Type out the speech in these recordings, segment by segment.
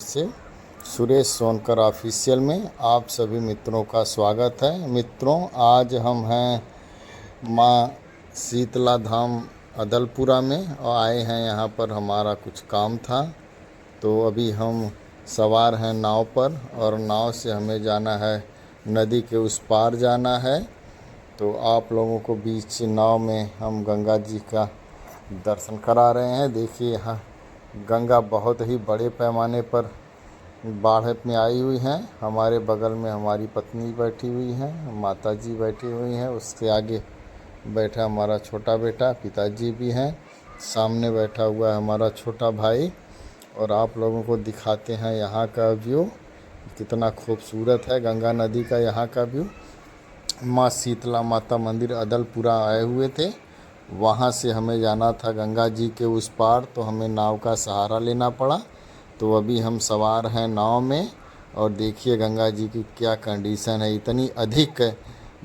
से सुरेश सोनकर ऑफिशियल में आप सभी मित्रों का स्वागत है। मित्रों, आज हम हैं माँ शीतला धाम अदलपुरा में और आए हैं यहाँ पर। हमारा कुछ काम था तो अभी हम सवार हैं नाव पर और नाव से हमें जाना है, नदी के उस पार जाना है। तो आप लोगों को बीच नाव में हम गंगा जी का दर्शन करा रहे हैं। देखिए, यहाँ गंगा बहुत ही बड़े पैमाने पर बाढ़ में आई हुई हैं। हमारे बगल में हमारी पत्नी बैठी हुई हैं, माता जी बैठी हुई हैं, उसके आगे बैठा हमारा छोटा बेटा, पिताजी भी हैं, सामने बैठा हुआ है हमारा छोटा भाई। और आप लोगों को दिखाते हैं यहाँ का व्यू, कितना खूबसूरत है गंगा नदी का यहाँ का व्यू। माँ शीतला माता मंदिर अदलपुरा आए हुए थे, वहाँ से हमें जाना था गंगा जी के उस पार, तो हमें नाव का सहारा लेना पड़ा। तो अभी हम सवार हैं नाव में और देखिए गंगा जी की क्या कंडीशन है। इतनी अधिक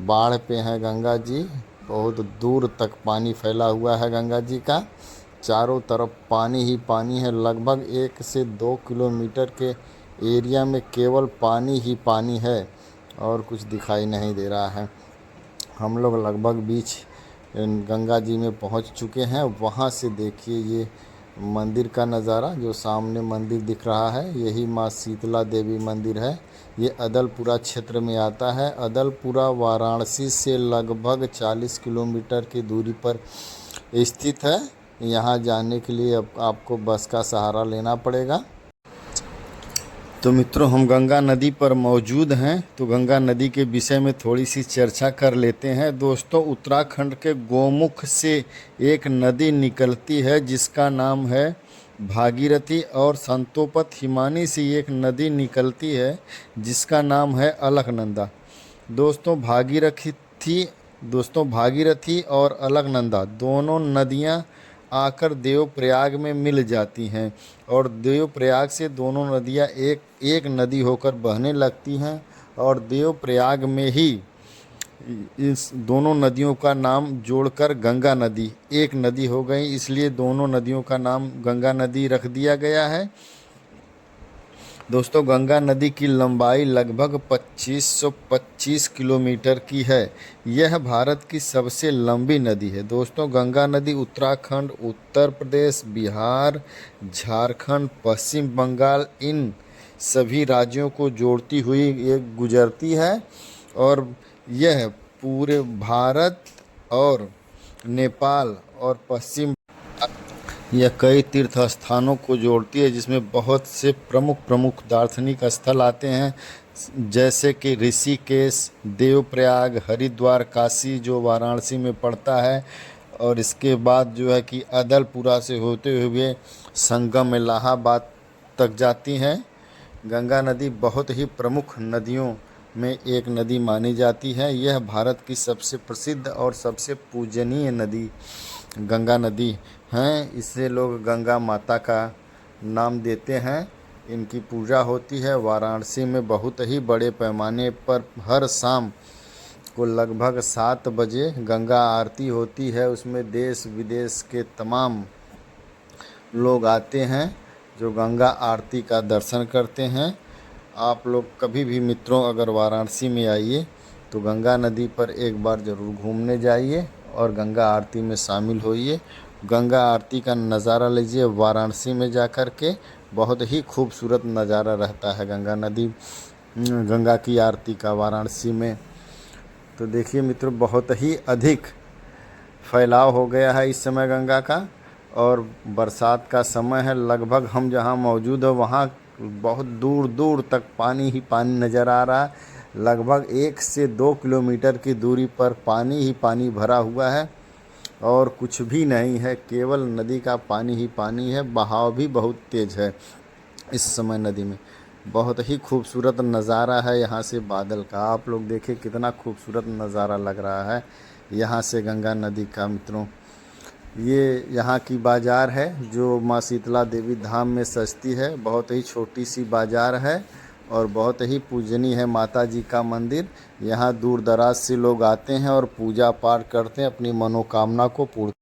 बाढ़ पे है गंगा जी, बहुत दूर तक पानी फैला हुआ है गंगा जी का, चारों तरफ पानी ही पानी है। लगभग 1 से 2 किलोमीटर के एरिया में केवल पानी ही पानी है और कुछ दिखाई नहीं दे रहा है। हम लोग लगभग बीच गंगा जी में पहुंच चुके हैं। वहां से देखिए ये मंदिर का नज़ारा, जो सामने मंदिर दिख रहा है यही माँ शीतला देवी मंदिर है। ये अदलपुरा क्षेत्र में आता है। अदलपुरा वाराणसी से लगभग 40 किलोमीटर की दूरी पर स्थित है। यहाँ जाने के लिए अब आपको बस का सहारा लेना पड़ेगा। तो मित्रों, हम गंगा नदी पर मौजूद हैं, तो गंगा नदी के विषय में थोड़ी सी चर्चा कर लेते हैं। दोस्तों, उत्तराखंड के गोमुख से एक नदी निकलती है जिसका नाम है भागीरथी, और संतोपत हिमानी से एक नदी निकलती है जिसका नाम है अलकनंदा। दोस्तों भागीरथी और अलकनंदा दोनों नदियाँ आकर देवप्रयाग में मिल जाती हैं और देवप्रयाग से दोनों नदियाँ एक नदी होकर बहने लगती हैं। और देवप्रयाग में ही इस दोनों नदियों का नाम जोड़कर गंगा नदी एक नदी हो गई, इसलिए दोनों नदियों का नाम गंगा नदी रख दिया गया है। दोस्तों, गंगा नदी की लंबाई लगभग 2525 किलोमीटर की है। यह भारत की सबसे लंबी नदी है। दोस्तों, गंगा नदी उत्तराखंड, उत्तर प्रदेश, बिहार, झारखंड, पश्चिम बंगाल, इन सभी राज्यों को जोड़ती हुई ये गुजरती है और यह पूरे भारत और नेपाल और पश्चिम यह कई तीर्थ स्थानों को जोड़ती है, जिसमें बहुत से प्रमुख दार्शनिक स्थल आते हैं, जैसे कि ऋषिकेश, देवप्रयाग, हरिद्वार, काशी जो वाराणसी में पड़ता है, और इसके बाद जो है कि अदलपुरा से होते हुए संगम इलाहाबाद तक जाती हैं। गंगा नदी बहुत ही प्रमुख नदियों में एक नदी मानी जाती है। यह भारत की सबसे प्रसिद्ध और सबसे पूजनीय नदी गंगा नदी हैं। इसे लोग गंगा माता का नाम देते हैं। इनकी पूजा होती है वाराणसी में बहुत ही बड़े पैमाने पर। हर शाम को लगभग 7 बजे गंगा आरती होती है। उसमें देश विदेश के तमाम लोग आते हैं जो गंगा आरती का दर्शन करते हैं। आप लोग कभी भी मित्रों अगर वाराणसी में आइए तो गंगा नदी पर एक बार ज़रूर घूमने जाइए और गंगा आरती में शामिल होइए। गंगा आरती का नज़ारा लीजिए वाराणसी में जाकर के, बहुत ही खूबसूरत नज़ारा रहता है गंगा की आरती का वाराणसी में। तो देखिए मित्रों, बहुत ही अधिक फैलाव हो गया है इस समय गंगा का, और बरसात का समय है। लगभग हम जहाँ मौजूद है वहाँ बहुत दूर दूर तक पानी ही पानी नज़र आ रहा है। लगभग 1 से 2 किलोमीटर की दूरी पर पानी ही पानी भरा हुआ है और कुछ भी नहीं है, केवल नदी का पानी ही पानी है। बहाव भी बहुत तेज़ है इस समय नदी में। बहुत ही खूबसूरत नज़ारा है यहाँ से बादल का। आप लोग देखिए कितना खूबसूरत नज़ारा लग रहा है यहाँ से गंगा नदी का। मित्रों, ये यहाँ की बाज़ार है जो माँ शीतला देवी धाम में सजती है। बहुत ही छोटी सी बाज़ार है और बहुत ही पूजनीय है माता जी का मंदिर। यहाँ दूर दराज से लोग आते हैं और पूजा पाठ करते हैं, अपनी मनोकामना को पूर्ण